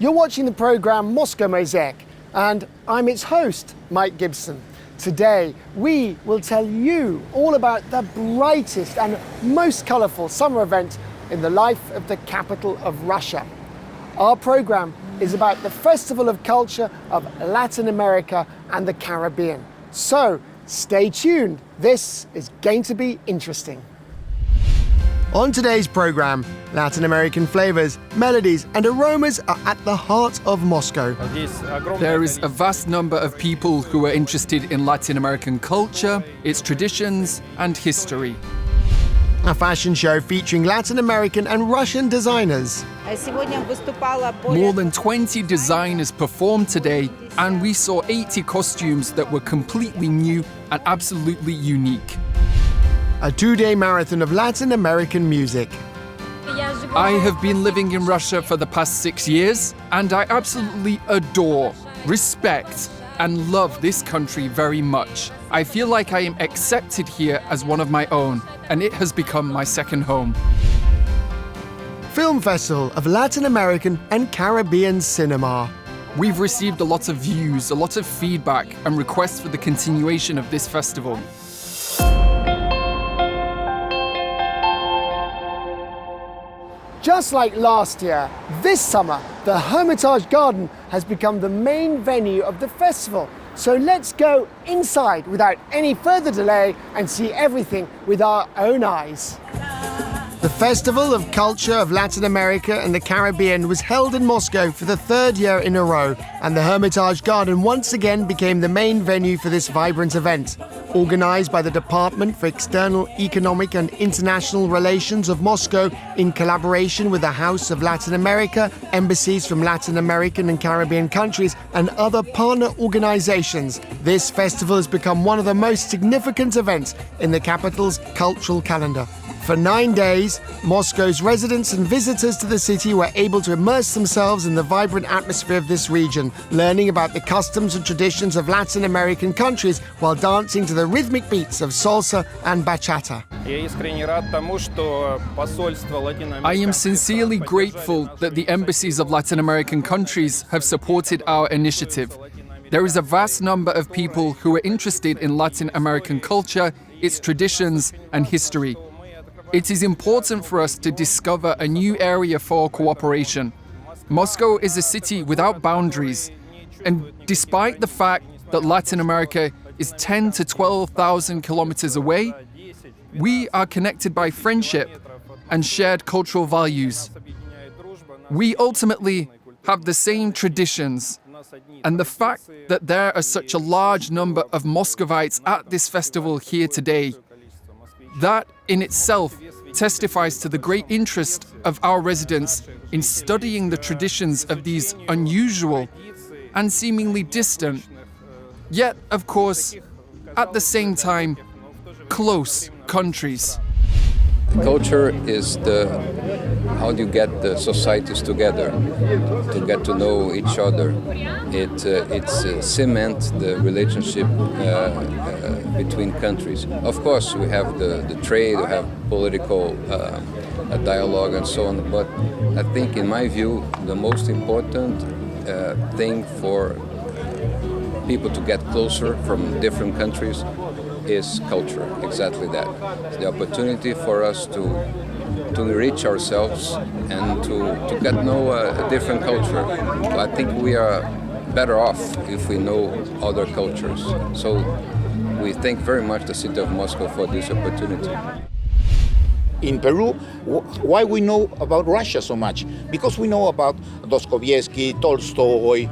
You're watching the program Moscow Mosaic, and I'm its host, Mike Gibson. Today, we will tell you all about the brightest and most colourful summer event in the life of the capital of Russia. Our program is about the Festival of Culture of Latin America and the Caribbean. So, stay tuned. This is going to be interesting. On today's program, Latin American flavors, melodies and aromas are at the heart of Moscow. There is a vast number of people who are interested in Latin American culture, its traditions and history. A fashion show featuring Latin American and Russian designers. More than 20 designers performed today, and we saw 80 costumes that were completely new and absolutely unique. A two-day marathon of Latin American music. I have been living in Russia for the past 6 years, and I absolutely adore, respect, and love this country very much. I feel like I am accepted here as one of my own, and it has become my second home. Film Festival of Latin American and Caribbean cinema. We've received a lot of views, a lot of feedback, and requests for the continuation of this festival. Just like last year, this summer, the Hermitage Garden has become the main venue of the festival. So let's go inside without any further delay and see everything with our own eyes. The Festival of Culture of Latin America and the Caribbean was held in Moscow for the third year in a row, and the Hermitage Garden once again became the main venue for this vibrant event. Organized by the Department for External Economic and International Relations of Moscow in collaboration with the House of Latin America, embassies from Latin American and Caribbean countries, and other partner organizations, this festival has become one of the most significant events in the capital's cultural calendar. For 9 days, Moscow's residents and visitors to the city were able to immerse themselves in the vibrant atmosphere of this region, learning about the customs and traditions of Latin American countries while dancing to the rhythmic beats of salsa and bachata. I am sincerely grateful that the embassies of Latin American countries have supported our initiative. There is a vast number of people who are interested in Latin American culture, its traditions and history. It is important for us to discover a new area for cooperation. Moscow is a city without boundaries, and despite the fact that Latin America is 10 to 12,000 kilometers away, we are connected by friendship and shared cultural values. We ultimately have the same traditions, and the fact that there are such a large number of Muscovites at this festival here today, that in itself testifies to the great interest of our residents in studying the traditions of these unusual and seemingly distant, yet, of course, at the same time, close countries. Culture is how do you get the societies together to get to know each other. It's cement the relationship between countries. Of course, we have the trade, we have political dialogue and so on, but I think, in my view, the most important thing for people to get closer from different countries is culture, exactly that. It's the opportunity for us to enrich ourselves and to get to know a different culture. I think we are better off if we know other cultures. So we thank very much the city of Moscow for this opportunity. In Peru, why we know about Russia so much? Because we know about Dostoevsky, Tolstoy,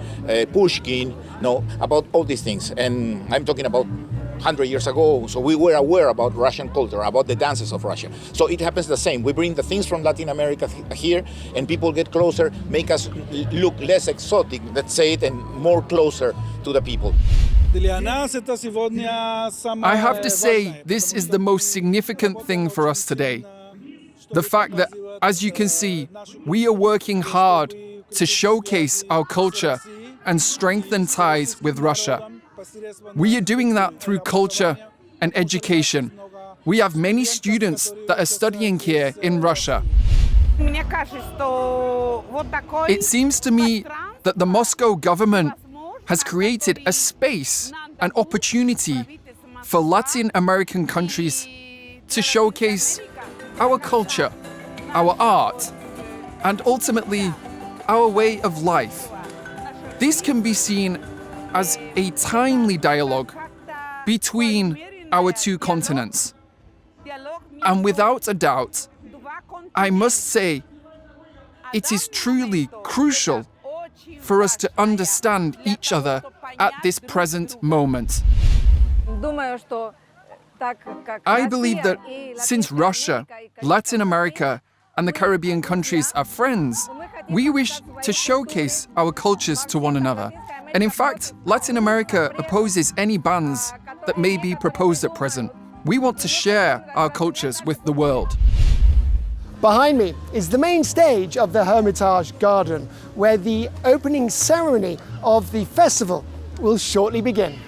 Pushkin, about all these things. And I'm talking about 100 years ago, so we were aware about Russian culture, about the dances of Russia. So it happens the same. We bring the things from Latin America here, and people get closer, make us look less exotic, let's say it, and more closer to the people. I have to say, this is the most significant thing for us today. The fact that, as you can see, we are working hard to showcase our culture and strengthen ties with Russia. We are doing that through culture and education. We have many students that are studying here in Russia. It seems to me that the Moscow government has created a space, an opportunity for Latin American countries to showcase our culture, our art, and ultimately our way of life. This can be seen as a timely dialogue between our two continents. And without a doubt, I must say, it is truly crucial for us to understand each other at this present moment. I believe that since Russia, Latin America, and the Caribbean countries are friends, we wish to showcase our cultures to one another. And in fact, Latin America opposes any bans that may be proposed at present. We want to share our cultures with the world. Behind me is the main stage of the Hermitage Garden, where the opening ceremony of the festival will shortly begin.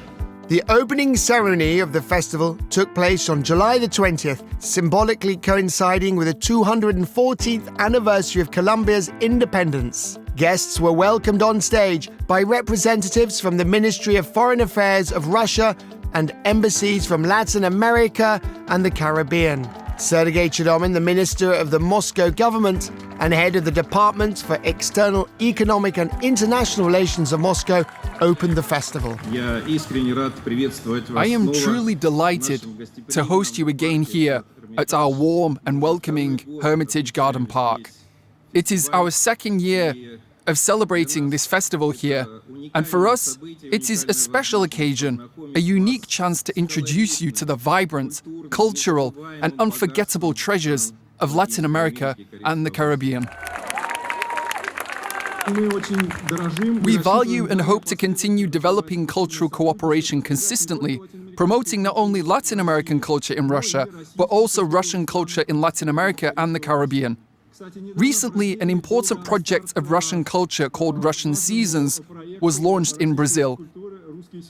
The opening ceremony of the festival took place on July the 20th, symbolically coinciding with the 214th anniversary of Colombia's independence. Guests were welcomed on stage by representatives from the Ministry of Foreign Affairs of Russia and embassies from Latin America and the Caribbean. Sergei Chidomin, the Minister of the Moscow government and head of the Department for External Economic and International Relations of Moscow, opened the festival. I am truly delighted to host you again here at our warm and welcoming Hermitage Garden Park. It is our second year of celebrating this festival here, and for us, it is a special occasion, a unique chance to introduce you to the vibrant, cultural, and unforgettable treasures of Latin America and the Caribbean. We value and hope to continue developing cultural cooperation consistently, promoting not only Latin American culture in Russia, but also Russian culture in Latin America and the Caribbean. Recently, an important project of Russian culture called Russian Seasons was launched in Brazil.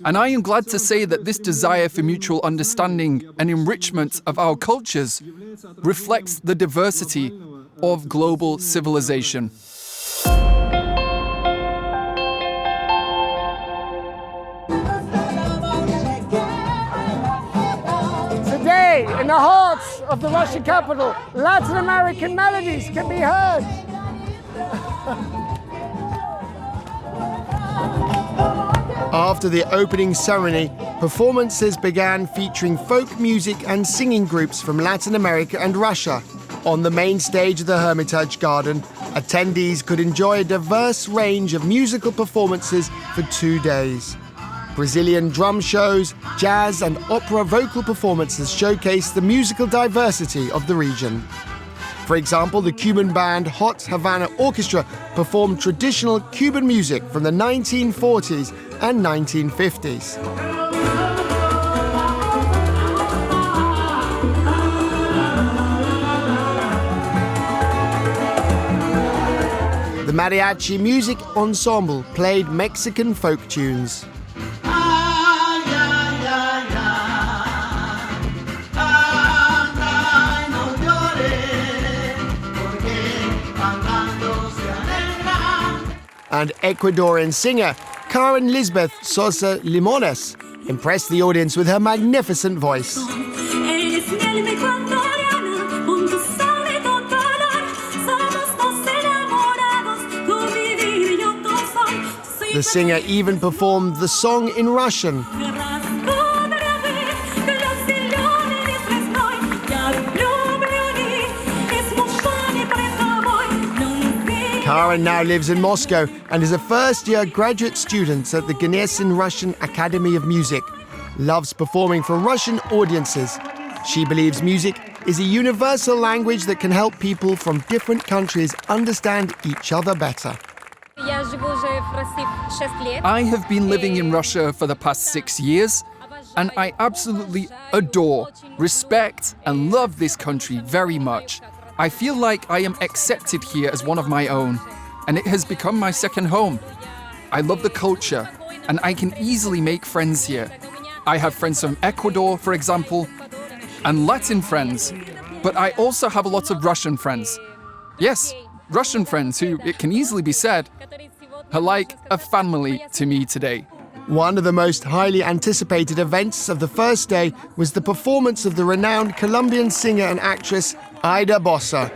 And I am glad to say that this desire for mutual understanding and enrichment of our cultures reflects the diversity of global civilization. Today, in the heart of the Russian capital, Latin American melodies can be heard. After the opening ceremony, performances began featuring folk music and singing groups from Latin America and Russia. On the main stage of the Hermitage Garden, attendees could enjoy a diverse range of musical performances for 2 days. Brazilian drum shows, jazz and opera vocal performances showcase the musical diversity of the region. For example, the Cuban band Hot Havana Orchestra performed traditional Cuban music from the 1940s and 1950s. The Mariachi Music Ensemble played Mexican folk tunes. And Ecuadorian singer Karen Lisbeth Sosa Limones impressed the audience with her magnificent voice. The singer even performed the song in Russian. Karen now lives in Moscow and is a first-year graduate student at the Gnesin Russian Academy of Music. Loves performing for Russian audiences. She believes music is a universal language that can help people from different countries understand each other better. I have been living in Russia for the past 6 years, and I absolutely adore, respect, and love this country very much. I feel like I am accepted here as one of my own, and it has become my second home. I love the culture, and I can easily make friends here. I have friends from Ecuador, for example, and Latin friends, but I also have a lot of Russian friends. Yes, Russian friends who, it can easily be said, are like a family to me today. One of the most highly anticipated events of the first day was the performance of the renowned Colombian singer and actress Ida Bossa.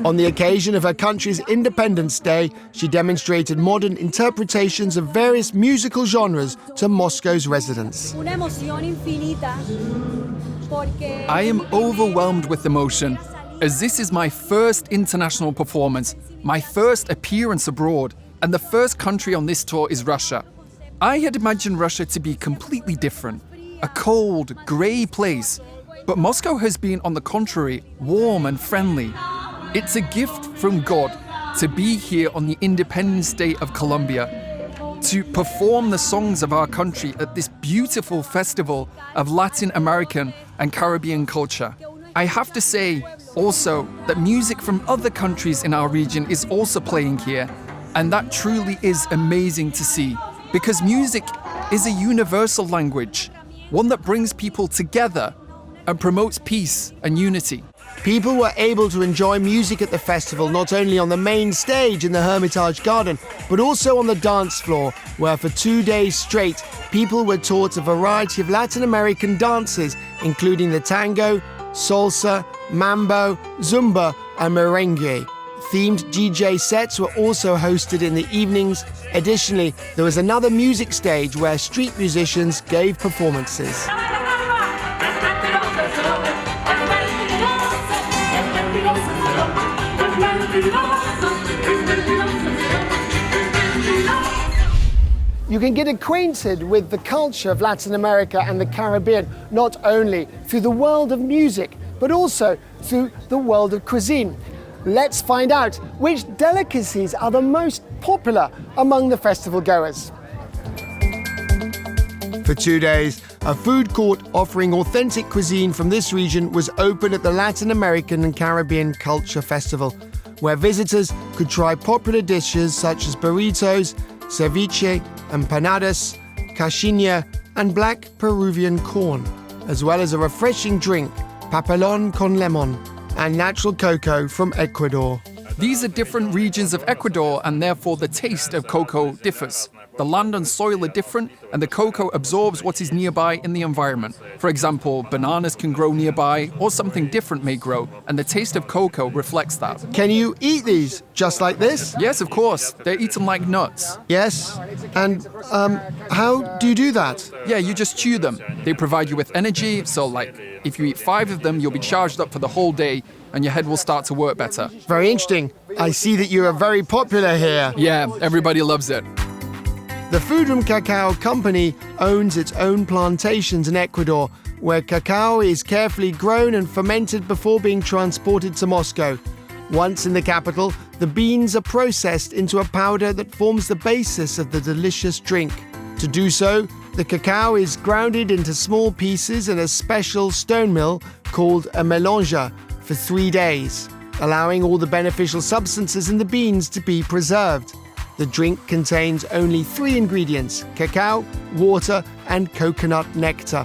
On the occasion of her country's Independence Day, she demonstrated modern interpretations of various musical genres to Moscow's residents. I am overwhelmed with emotion, as this is my first international performance, my first appearance abroad, and the first country on this tour is Russia. I had imagined Russia to be completely different, a cold, grey place, but Moscow has been, on the contrary, warm and friendly. It's a gift from God to be here on the Independence Day of Colombia, to perform the songs of our country at this beautiful festival of Latin American and Caribbean culture. I have to say also that music from other countries in our region is also playing here, and that truly is amazing to see, because music is a universal language, one that brings people together and promotes peace and unity. People were able to enjoy music at the festival not only on the main stage in the Hermitage Garden, but also on the dance floor, where for 2 days straight, people were taught a variety of Latin American dances, including the tango, salsa, mambo, zumba, and merengue. Themed DJ sets were also hosted in the evenings. Additionally, there was another music stage where street musicians gave performances. You can get acquainted with the culture of Latin America and the Caribbean not only through the world of music, but also through the world of cuisine. Let's find out which delicacies are the most popular among the festival goers. For 2 days, a food court offering authentic cuisine from this region was open at the Latin American and Caribbean Culture Festival, where visitors could try popular dishes such as burritos, ceviche, empanadas, cachinha, and black Peruvian corn, as well as a refreshing drink, papelón con limón, and natural cocoa from Ecuador. These are different regions of Ecuador, and therefore the taste of cocoa differs. The land and soil are different, and the cocoa absorbs what is nearby in the environment. For example, bananas can grow nearby, or something different may grow, and the taste of cocoa reflects that. Can you eat these just like this? Yes, of course. They're eaten like nuts. Yes. And how do you do that? Yeah, you just chew them. They provide you with energy, so like, if you eat 5 of them, you'll be charged up for the whole day, and your head will start to work better. Very interesting. I see that you are very popular here. Yeah, everybody loves it. The Food & Cacao Company owns its own plantations in Ecuador, where cacao is carefully grown and fermented before being transported to Moscow. Once in the capital, the beans are processed into a powder that forms the basis of the delicious drink. To do so, the cacao is grounded into small pieces in a special stone mill called a mélanger for 3 days, allowing all the beneficial substances in the beans to be preserved. The drink contains only 3 ingredients: cacao, water, and coconut nectar.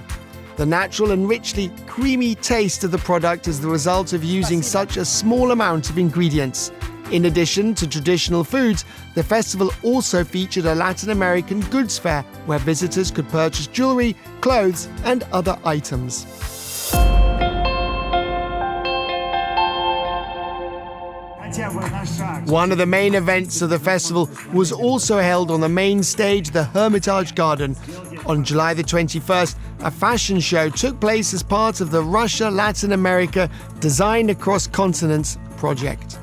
The natural and richly creamy taste of the product is the result of using such a small amount of ingredients. In addition to traditional foods, the festival also featured a Latin American goods fair where visitors could purchase jewelry, clothes, and other items. One of the main events of the festival was also held on the main stage, the Hermitage Garden. On July the 21st, a fashion show took place as part of the Russia-Latin America Design Across Continents project.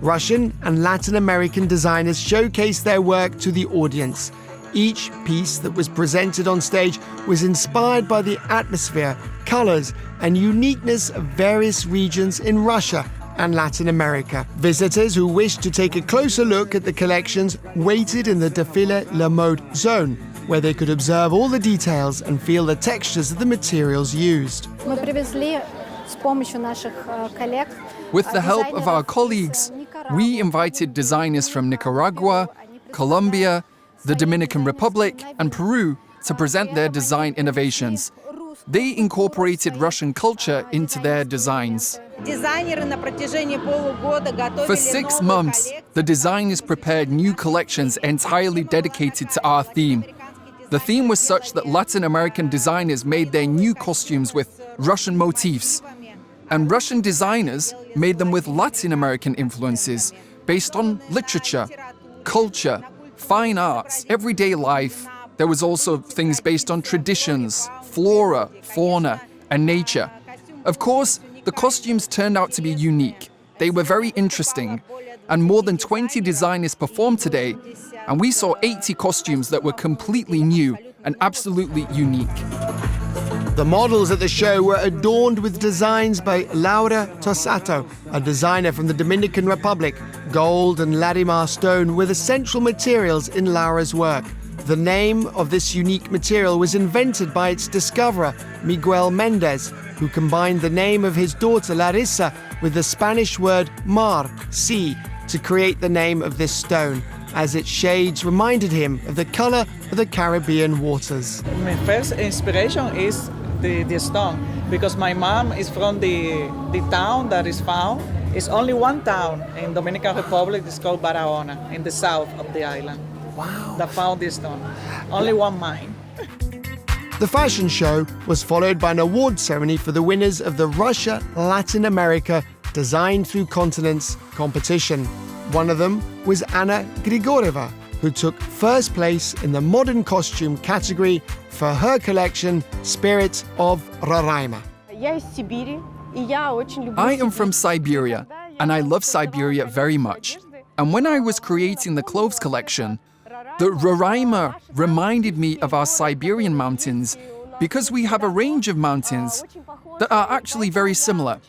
Russian and Latin American designers showcased their work to the audience. Each piece that was presented on stage was inspired by the atmosphere, colors, and uniqueness of various regions in Russia and Latin America. Visitors who wished to take a closer look at the collections waited in the Défilé La Mode zone, where they could observe all the details and feel the textures of the materials used. With the help of our colleagues, we invited designers from Nicaragua, Colombia, the Dominican Republic, and Peru to present their design innovations. They incorporated Russian culture into their designs. For 6 months, the designers prepared new collections entirely dedicated to our theme. The theme was such that Latin American designers made their new costumes with Russian motifs, and Russian designers made them with Latin American influences based on literature, culture, fine arts, everyday life. There was also things based on traditions, flora, fauna, and nature. Of course, the costumes turned out to be unique. They were very interesting, and more than 20 designers performed today, and we saw 80 costumes that were completely new and absolutely unique. The models at the show were adorned with designs by Laura Tossato, a designer from the Dominican Republic. Gold and Larimar stone were the central materials in Laura's work. The name of this unique material was invented by its discoverer, Miguel Mendez, who combined the name of his daughter Larissa with the Spanish word mar, sea, to create the name of this stone, as its shades reminded him of the color of the Caribbean waters. My first inspiration is the stone, because my mom is from the town that is found. It's only one town in Dominican Republic. It's called Barahona, in the south of the island. Wow. That found this stone. Only one mine. The fashion show was followed by an award ceremony for the winners of the Russia Latin America Design Through Continents competition. One of them was Anna Grigorieva, who took first place in the modern costume category for her collection Spirit of Roraima. I am from Siberia, and I love Siberia very much. And when I was creating the clothes collection, the Roraima reminded me of our Siberian mountains because we have a range of mountains that are actually very similar.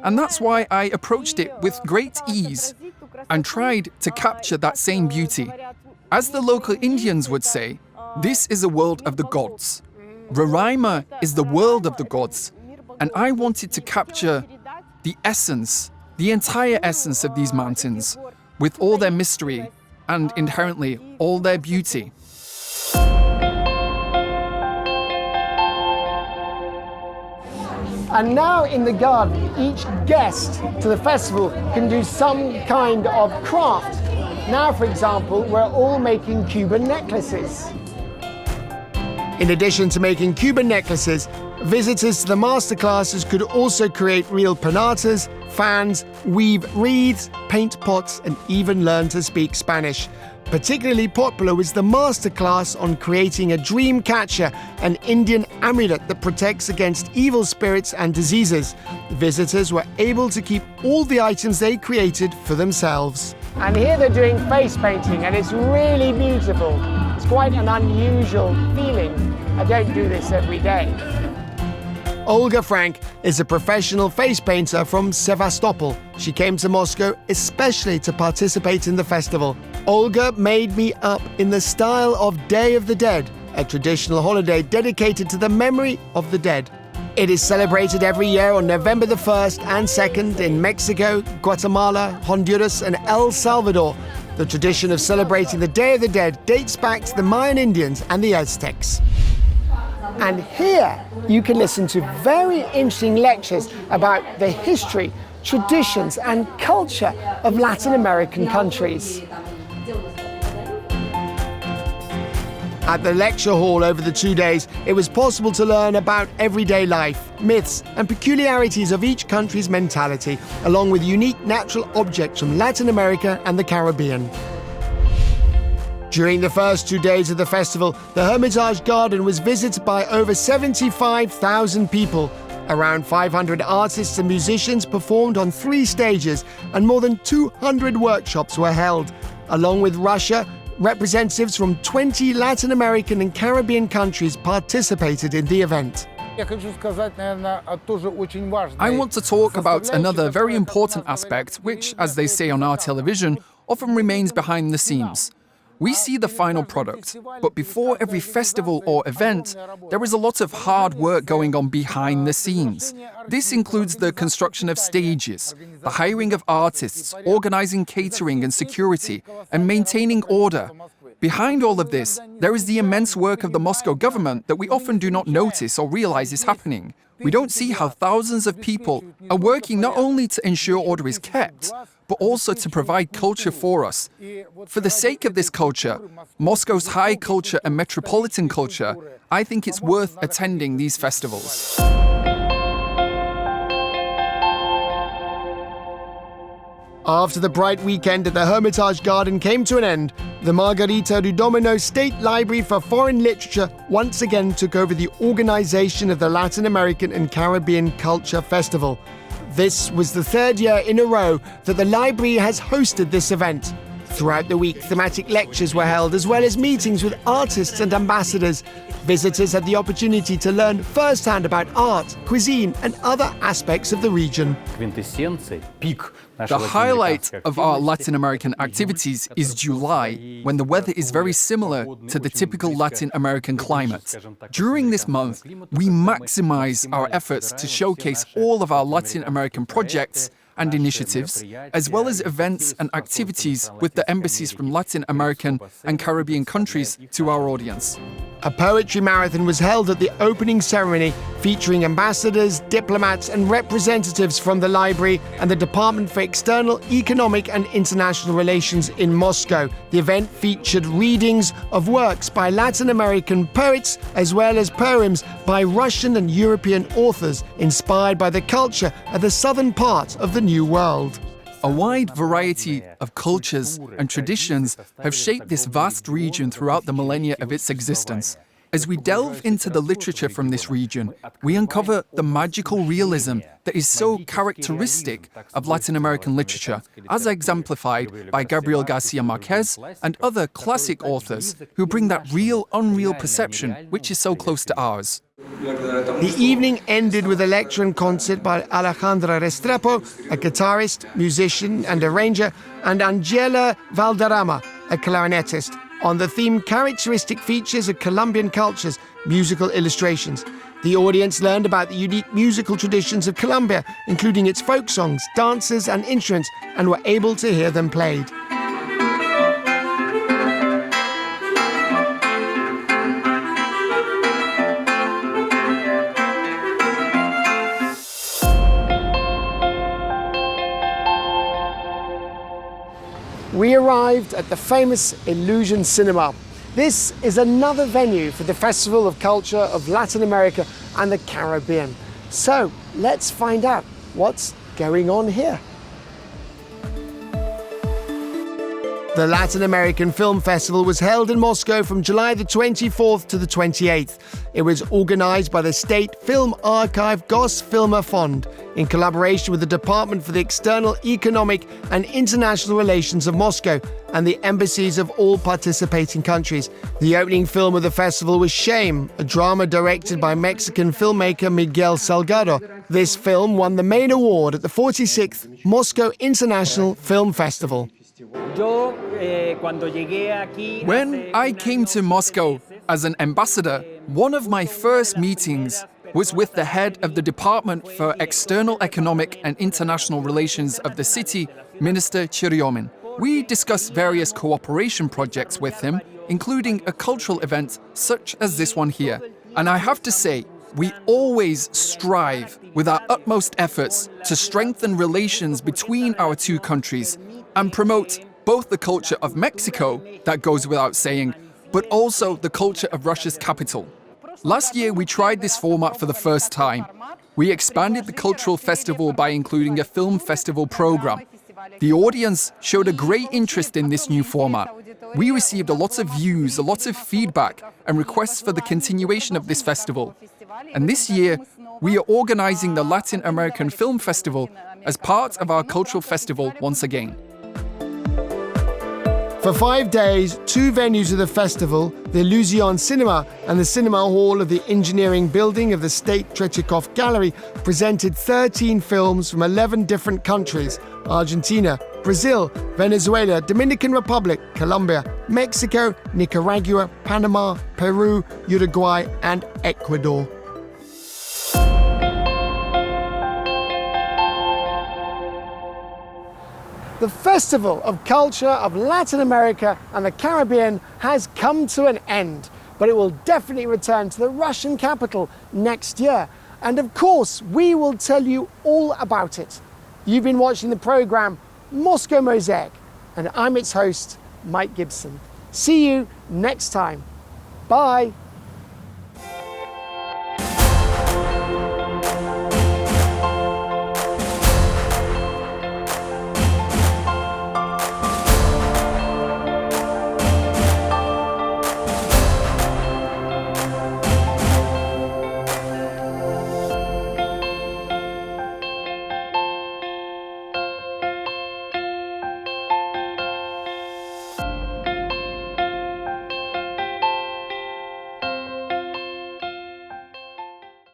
And that's why I approached it with great ease and tried to capture that same beauty. As the local Indians would say, this is a world of the gods. Roraima is the world of the gods, and I wanted to capture the essence, the entire essence of these mountains, with all their mystery and inherently all their beauty. And now in the garden, each guest to the festival can do some kind of craft. Now, for example, we're all making Cuban necklaces. In addition to making Cuban necklaces, visitors to the masterclasses could also create real pinatas, fans, weave wreaths, paint pots, and even learn to speak Spanish. Particularly popular was the masterclass on creating a dream catcher, an Indian amulet that protects against evil spirits and diseases. Visitors were able to keep all the items they created for themselves. And here they're doing face painting, and it's really beautiful. It's quite an unusual feeling. I don't do this every day. Olga Frank is a professional face painter from Sevastopol. She came to Moscow especially to participate in the festival. Olga made me up in the style of Day of the Dead, a traditional holiday dedicated to the memory of the dead. It is celebrated every year on November the 1st and 2nd in Mexico, Guatemala, Honduras, and El Salvador. The tradition of celebrating the Day of the Dead dates back to the Mayan Indians and the Aztecs. And here you can listen to very interesting lectures about the history, traditions, and culture of Latin American countries. At the lecture hall over the 2 days, it was possible to learn about everyday life, myths, and peculiarities of each country's mentality, along with unique natural objects from Latin America and the Caribbean. During the first 2 days of the festival, the Hermitage Garden was visited by over 75,000 people. Around 500 artists and musicians performed on 3 stages, and more than 200 workshops were held. Along with Russia, representatives from 20 Latin American and Caribbean countries participated in the event. I want to talk about another very important aspect, which, as they say on our television, often remains behind the scenes. We see the final product, but before every festival or event, there is a lot of hard work going on behind the scenes. This includes the construction of stages, the hiring of artists, organizing catering and security, and maintaining order. Behind all of this, there is the immense work of the Moscow government that we often do not notice or realize is happening. We don't see how thousands of people are working not only to ensure order is kept, but also to provide culture for us. For the sake of this culture, Moscow's high culture and metropolitan culture, I think it's worth attending these festivals. After the bright weekend at the Hermitage Garden came to an end, the Margarita Rudomino State Library for Foreign Literature once again took over the organization of the Latin American and Caribbean Culture Festival. This was the third year in a row that the library has hosted this event. Throughout the week, thematic lectures were held, as well as meetings with artists and ambassadors. Visitors had the opportunity to learn firsthand about art, cuisine, and other aspects of the region. The highlight of our Latin American activities is July, when the weather is very similar to the typical Latin American climate. During this month, we maximize our efforts to showcase all of our Latin American projects and initiatives, as well as events and activities with the embassies from Latin American and Caribbean countries to our audience. A poetry marathon was held at the opening ceremony, featuring ambassadors, diplomats, and representatives from the library and the Department for External Economic and International Relations in Moscow. The event featured readings of works by Latin American poets, as well as poems by Russian and European authors, inspired by the culture of the southern part of the New World. A wide variety of cultures and traditions have shaped this vast region throughout the millennia of its existence. As we delve into the literature from this region, we uncover the magical realism that is so characteristic of Latin American literature, as exemplified by Gabriel Garcia Marquez and other classic authors who bring that real, unreal perception which is so close to ours. The evening ended with a lecture and concert by Alejandra Restrepo, a guitarist, musician and arranger, and Angela Valderrama, a clarinetist, on the theme Characteristic Features of Colombian Cultures, Musical Illustrations. The audience learned about the unique musical traditions of Colombia, including its folk songs, dances and instruments, and were able to hear them played. We arrived at the famous Illusion Cinema. This is another venue for the Festival of Culture of Latin America and the Caribbean. So let's find out what's going on here. The Latin American Film Festival was held in Moscow from July the 24th to the 28th. It was organized by the State Film Archive Gosfilmer Fund in collaboration with the Department for the External Economic and International Relations of Moscow and the embassies of all participating countries. The opening film of the festival was Shame, a drama directed by Mexican filmmaker Miguel Salgado. This film won the main award at the 46th Moscow International Film Festival. When I came to Moscow as an ambassador, one of my first meetings was with the head of the Department for External Economic and International Relations of the city, Minister Chiryomin. We discussed various cooperation projects with him, including a cultural event such as this one here. And I have to say, we always strive with our utmost efforts to strengthen relations between our two countries and promote both the culture of Mexico, that goes without saying, but also the culture of Russia's capital. Last year, we tried this format for the first time. We expanded the cultural festival by including a film festival program. The audience showed a great interest in this new format. We received a lot of views, a lot of feedback, and requests for the continuation of this festival. And this year, we are organizing the Latin American Film Festival as part of our cultural festival once again. For 5 days, 2 venues of the festival, the Illusion Cinema and the Cinema Hall of the Engineering Building of the State Tretyakov Gallery, presented 13 films from 11 different countries: Argentina, Brazil, Venezuela, Dominican Republic, Colombia, Mexico, Nicaragua, Panama, Peru, Uruguay, and Ecuador. The Festival of Culture of Latin America and the Caribbean has come to an end, but it will definitely return to the Russian capital next year. And of course, we will tell you all about it. You've been watching the program Moscow Mosaic, and I'm its host, Mike Gibson. See you next time. Bye.